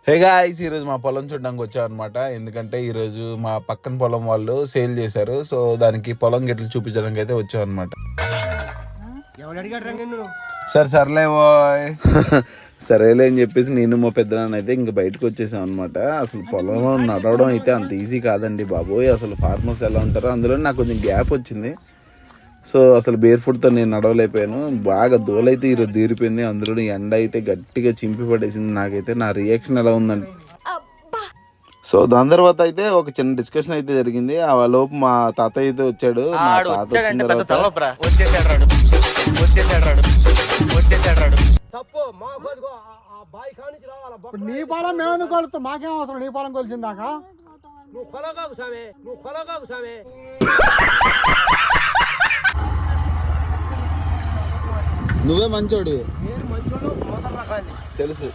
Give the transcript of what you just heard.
Hey guys, ఈరోజు మా పొలం చూడడానికి వచ్చాం అనమాట. ఎందుకంటే ఈరోజు మా పక్కన పొలం వాళ్ళు సేల్ చేశారు. సో దానికి పొలం గిట్లు చూపించడానికి అయితే వచ్చాం అనమాట. సర్లే బాయ్ సరేలే అని చెప్పేసి నేను మా పెద్దనాన్న అయితే ఇంక బయటకు వచ్చేసాం అనమాట. అసలు పొలంలో నడవడం అయితే అంత ఈజీ కాదండి బాబోయ్. అసలు ఫార్మర్స్ ఎలా ఉంటారో, అందులో నాకు కొంచెం గ్యాప్ వచ్చింది. సో అసలు బేర్ ఫుట్తో నేను నడవలేకపోయాను. బాగా దోలైతే ఈరోజు తీరిపోయింది. అందులో ఎండ అయితే గట్టిగా చింపి పడేసింది. నాకైతే నా రియాక్షన్ ఎలా ఉందండి. సో దాని తర్వాత అయితే ఒక చిన్న డిస్కషన్ అయితే జరిగింది. ఆ లోపు మా తాతయ్య అయితే వచ్చాడు. మా తాత వచ్చిన తర్వాత నీ పొలం మేము కొలుస్తాం, మాకేం అవసరం నీ పొలం కొలిచిందాక. నువ్వు కొలగాకు సామే. నువ్వే మంచోడు తెలుసు.